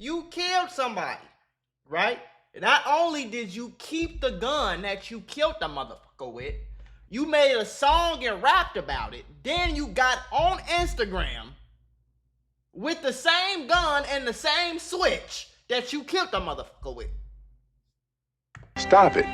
You killed somebody, right? Not only did you keep the gun that you killed the motherfucker with, you made a song and rapped about it. Then you got on Instagram with the same gun and the same switch that you killed the motherfucker with. Stop it.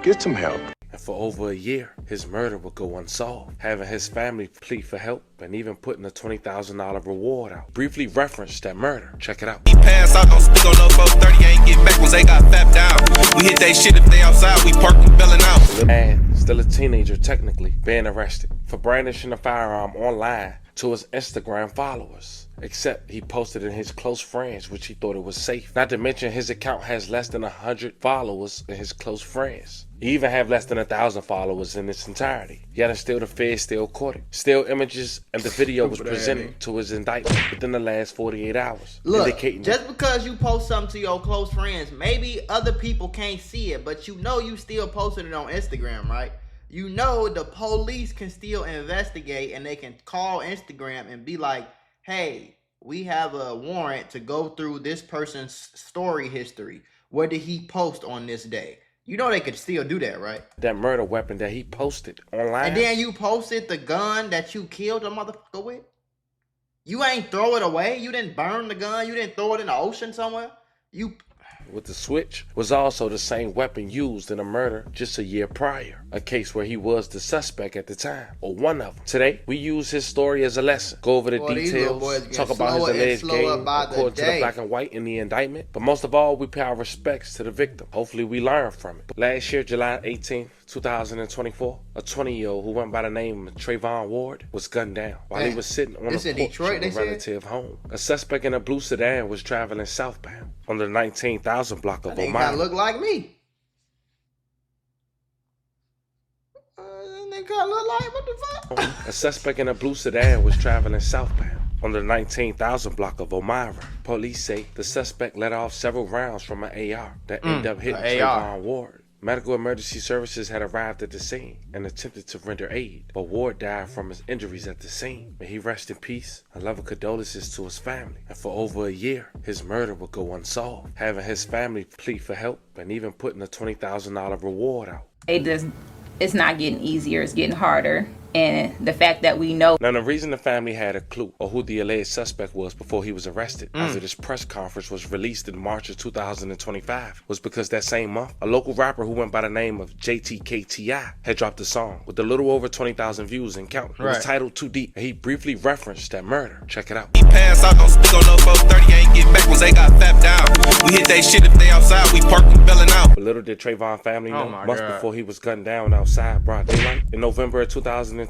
Get some help. And for over a year, his murder would go unsolved, having his family plead for help and even putting a $20,000 reward out. Briefly referenced that murder. Check it out. He pass out, don't speak on no 430, ain't get back once they got fapped down. We hit they shit if they outside, we park and belling out. And still a teenager technically, being arrested for brandishing a firearm online to his Instagram followers. Except he posted in his close friends, which he thought it was safe. Not to mention his account has less than 100 followers in his close friends. He even have less than 1,000 followers in its entirety. Yet and still the feds still caught it. Still images and the video was presented to his indictment within the last 48 hours. Look, indicating just because you post something to your close friends, maybe other people can't see it, but you know you still posted it on Instagram, right? You know the police can still investigate and they can call Instagram and be like, hey, we have a warrant to go through this person's story history. What did he post on this day? You know they could still do that, right? that murder weapon that he posted online. And then you posted the gun that you killed a motherfucker with? You ain't throw it away? You didn't burn the gun? You didn't throw it in the ocean somewhere? You... with the switch was also the same weapon used in a murder just a year prior, a case where he was the suspect at the time, or one of them. Today, we use his story as a lesson, go over the details, talk about his alleged game according to the black and white in the indictment, but most of all, we pay our respects to the victim. Hopefully, we learn from it. Last year, July 18th, 2024, a 20-year-old who went by the name of Trayvon Ward was gunned down while he was sitting on a porch Detroit, of a relative home. A suspect in a blue sedan was traveling southbound on the 19,000 block of Omaha. That look like me. That nigga look like, what the fuck? A suspect in a blue sedan was traveling southbound on the 19,000 block of Omaha. Police say the suspect let off several rounds from an AR that ended up hitting Trayvon Ward. Medical emergency services had arrived at the scene and attempted to render aid, but Ward died from his injuries at the scene. May he rest in peace. A love of condolences to his family. And for over a year, his murder would go unsolved, having his family plead for help and even putting a $20,000 reward out. It's not getting easier, it's getting harder. And the fact that we know. Now, the reason the family had a clue of who the alleged suspect was before he was arrested after this press conference was released in March of 2025 was because that same month, a local rapper who went by the name of JTKTI had dropped a song with a little over 20,000 views and counting. It was titled Too Deep, and he briefly referenced that murder. Check it out. He pass out, don't speak on no 430, ain't get back once they got fapped down. We hit they shit if they outside, we park and belling out. But little did Trayvon family know, months before he was gunned down outside broad daylight, in November of 2023,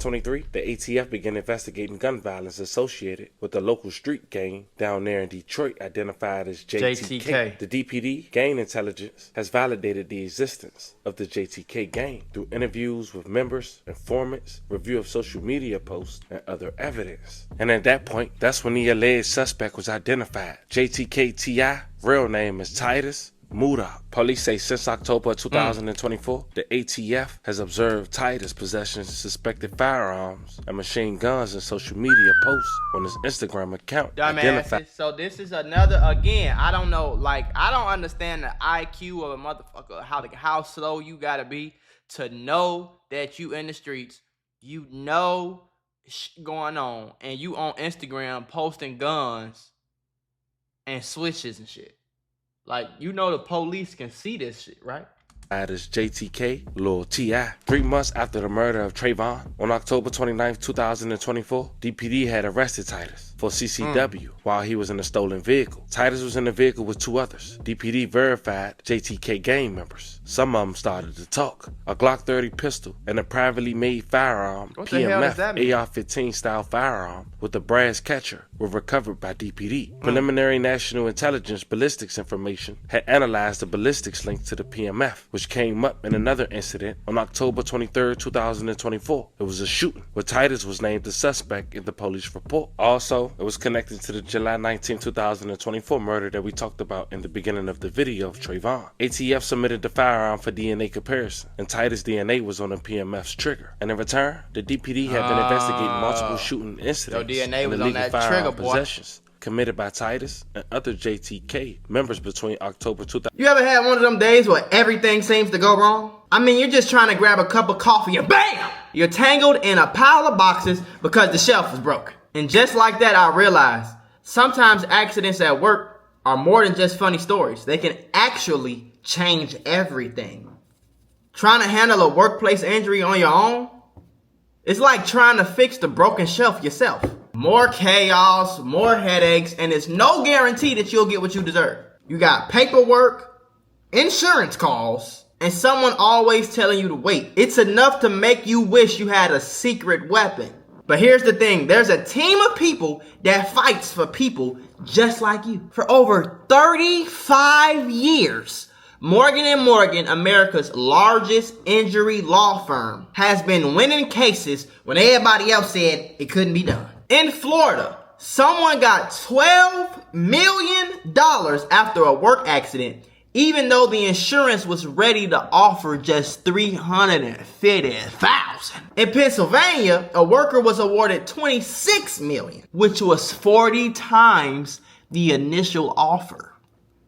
the ATF began investigating gun violence associated with the local street gang down there in Detroit identified as JTK. The DPD, Gang Intelligence, has validated the existence of the JTK gang through interviews with members, informants, review of social media posts, and other evidence. And at that point, that's when the alleged suspect was identified. JTK-TI, real name is Titus Mula. Police say since October 2024, the ATF has observed Titus possessing suspected firearms and machine guns in social media posts on his Instagram account. So this is another, again, I don't know, like, I don't understand the IQ of a motherfucker, how slow you gotta be to know that you in the streets, you know going on, and you on Instagram posting guns and switches and shit. Like, you know the police can see this shit, right? As JTK, Lil T.I. 3 months after the murder of Trayvon, on October 29, 2024, DPD had arrested Titus for CCW while he was in a stolen vehicle. Titus was in the vehicle with 2 others. DPD verified JTK gang members. Some of them started to talk. A Glock 30 pistol and a privately made firearm, PMF AR-15 style firearm with a brass catcher were recovered by DPD. Preliminary National Intelligence ballistics information had analyzed the ballistics linked to the PMF, which came up in another incident on October 23, 2024. It was a shooting where Titus was named the suspect in the police report. Also, it was connected to the July 19, 2024 murder that we talked about in the beginning of the video of Trayvon. ATF submitted the firearm for DNA comparison, and Titus' DNA was on the PMF's trigger. And in return, the DPD had been investigating multiple shooting incidents DNA was and on illegal that firearm trigger, boy. possessions committed by Titus and other JTK members between October 2000. You ever had one of them days where everything seems to go wrong? I mean, you're just trying to grab a cup of coffee and BAM! You're tangled in a pile of boxes because the shelf was broken. And just like that, I realized sometimes accidents at work are more than just funny stories. They can actually change everything. Trying to handle a workplace injury on your own? It's like trying to fix the broken shelf yourself. More chaos, more headaches, and it's no guarantee that you'll get what you deserve. You got paperwork, insurance calls, and someone always telling you to wait. It's enough to make you wish you had a secret weapon. But here's the thing, there's a team of people that fights for people just like you. For over 35 years, Morgan & Morgan, America's largest injury law firm, has been winning cases when everybody else said it couldn't be done. In Florida, someone got $12 million after a work accident, even though the insurance was ready to offer just $350,000. In Pennsylvania, a worker was awarded $26 million, which was 40 times the initial offer.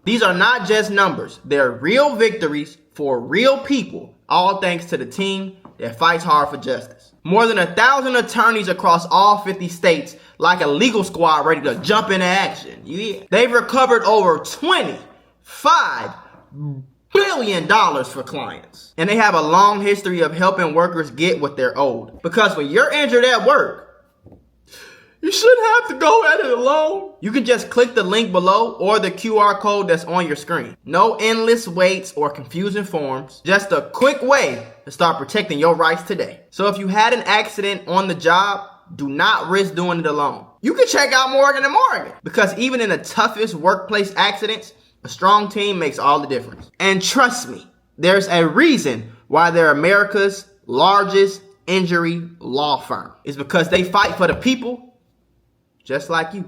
These are not just numbers. They're real victories for real people, all thanks to the team that fights hard for justice. More than 1,000 attorneys across all 50 states, like a legal squad ready to jump into action. Yeah. They've recovered over $25 billion for clients. And they have a long history of helping workers get what they're owed. Because when you're injured at work, you shouldn't have to go at it alone. You can just click the link below or the QR code that's on your screen. No endless waits or confusing forms. Just a quick way to start protecting your rights today. So if you had an accident on the job, do not risk doing it alone. You can check out Morgan & Morgan, because even in the toughest workplace accidents, a strong team makes all the difference. And trust me, there's a reason why they're America's largest injury law firm. It's because they fight for the people just like you.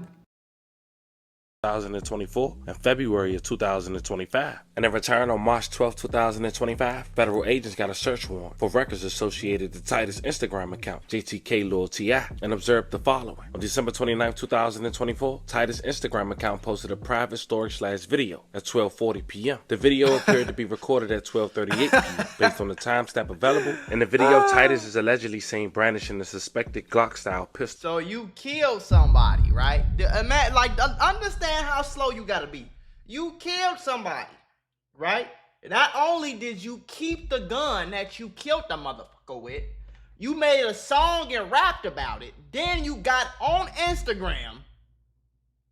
2024 and February of 2025. And in return, on March 12, 2025, federal agents got a search warrant for records associated to Titus' Instagram account, JTK Lil T.I., and observed the following. On December 29, 2024, Titus' Instagram account posted a private story/video at 12:40 p.m. The video appeared to be recorded at 12:38 p.m. based on the timestamp available. In the video, Titus is allegedly seen brandishing the suspected Glock-style pistol. So you killed somebody, right? Understand how slow you gotta be. You killed somebody, right? Not only did you keep the gun that you killed the motherfucker with, you made a song and rapped about it. Then you got on Instagram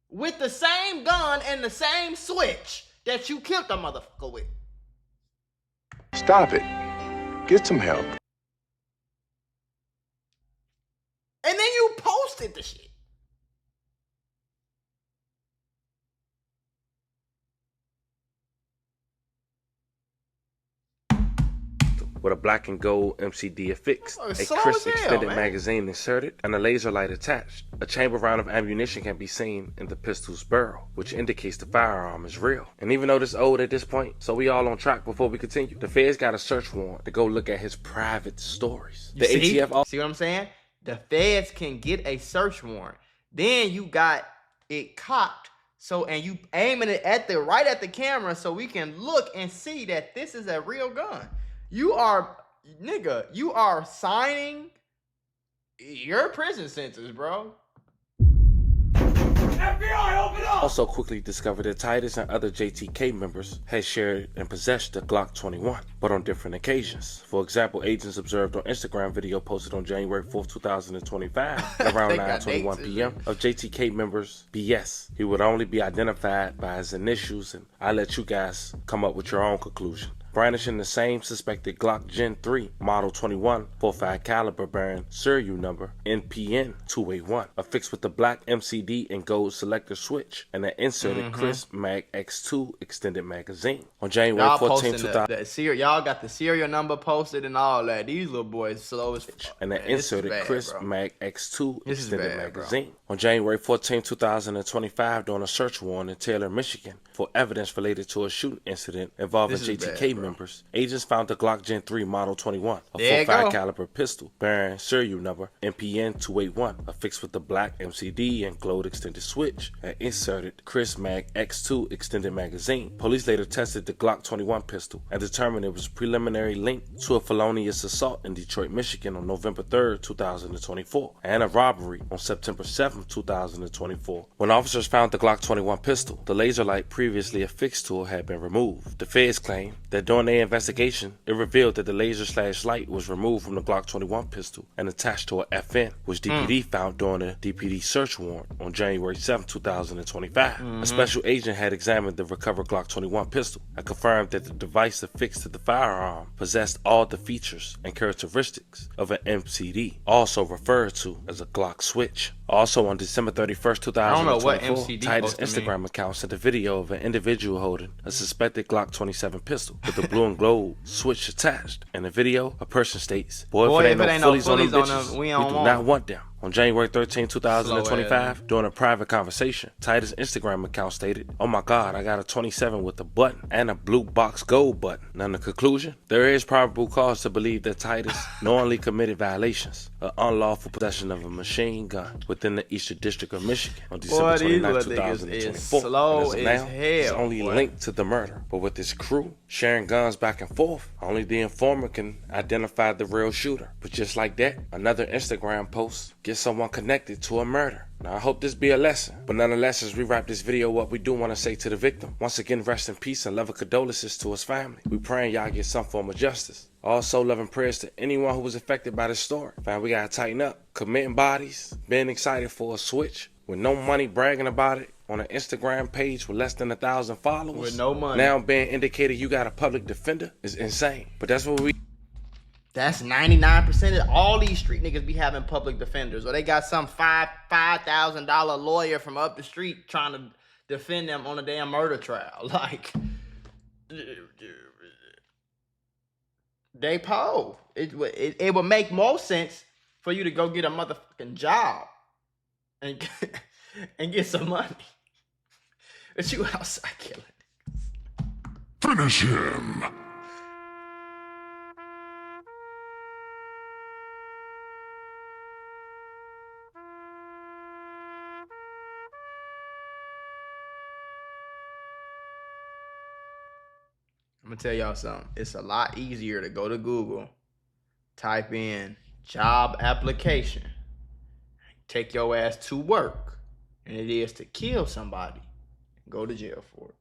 with the same gun and the same switch that you killed the motherfucker with. Stop it. Get some help. And then you posted the shit. With a black and gold MCD affixed, a crisp extended magazine inserted, and a laser light attached. A chamber round of ammunition can be seen in the pistol's barrel, which indicates the firearm is real. And even though this old at this point, so we all on track before we continue, the feds got a search warrant to go look at his private stories. The ATF... See what I'm saying? The feds can get a search warrant. Then you got it cocked. So, and you aiming it at right at the camera so we can look and see that this is a real gun. You are signing your prison sentence, bro. FBI, open up! Also quickly discovered that Titus and other JTK members had shared and possessed the Glock 21, but on different occasions. For example, agents observed on Instagram video posted on January 4th, 2025, around 9:21 p.m. of JTK members BS. He would only be identified by his initials, and I let you guys come up with your own conclusion. Brandishing the same suspected Glock Gen 3 Model 21 .45 caliber bearing serial number NPN 281, affixed with the black MCD and gold selector switch and an inserted crisp Mag X2 extended magazine. On January 14, 2000, y'all got the serial number posted and all that. These little boys slow as fuck. And an inserted crisp Mag X2 extended magazine. On January 14, 2025, during a search warrant in Taylor, Michigan, for evidence related to a shooting incident involving This is JTK bad, members, agents found the Glock Gen 3 Model 21, a There you 45 go. caliber pistol bearing serial number MPN 281, affixed with the black MCD and glowed extended switch, and inserted Chris Mag X2 extended magazine. Police later tested the Glock 21 pistol and determined it was a preliminary link to a felonious assault in Detroit, Michigan on November 3, 2024, and a robbery on September 7, 2024. When officers found the Glock 21 pistol, the laser light previously affixed to it had been removed. The feds claimed that during their investigation, it revealed that the laser/light was removed from the Glock 21 pistol and attached to a FN, which DPD found during a DPD search warrant on January 7, 2025. A special agent had examined the recovered Glock 21 pistol and confirmed that the device affixed to the firearm possessed all the features and characteristics of an MCD, also referred to as a Glock switch. Also on December 31st, 2024, Titus' Instagram account sent a video of an individual holding a suspected Glock 27 pistol with a blue and gold switch attached. In the video, a person states, "Boy, if it ain't no fullies on them bitches, we do not want them." On January 13, 2025, during a private conversation, Titus' Instagram account stated, "Oh my God, I got a 27 with a button and a blue box gold button." Now, in the conclusion, there is probable cause to believe that Titus knowingly committed violations of unlawful possession of a machine gun within the Eastern District of Michigan on December 29, 2024. Slow and as of now, as it's hell, only boy. linked to the murder. But with his crew sharing guns back and forth, only the informer can identify the real shooter. But just like that, another Instagram post gets someone connected to a murder. Now, I hope this be a lesson. But nonetheless, as we wrap this video up, we do want to say to the victim, once again, rest in peace and love and condolences to his family. We praying y'all get some form of justice. Also, love and prayers to anyone who was affected by this story. Fam, we gotta tighten up. Committing bodies, being excited for a switch, with no money, bragging about it on an Instagram page with less than 1,000 followers. With no money. Now being indicated you got a public defender is insane. But that's what we... That's 99% of all these street niggas be having public defenders, or they got some $5,000 lawyer from up the street trying to defend them on a damn murder trial. Like, they po. It would make more sense for you to go get a motherfucking job and and get some money. But you outside killing. Finish him. I'm gonna tell y'all something. It's a lot easier to go to Google, type in job application, take your ass to work, than it is to kill somebody and go to jail for it.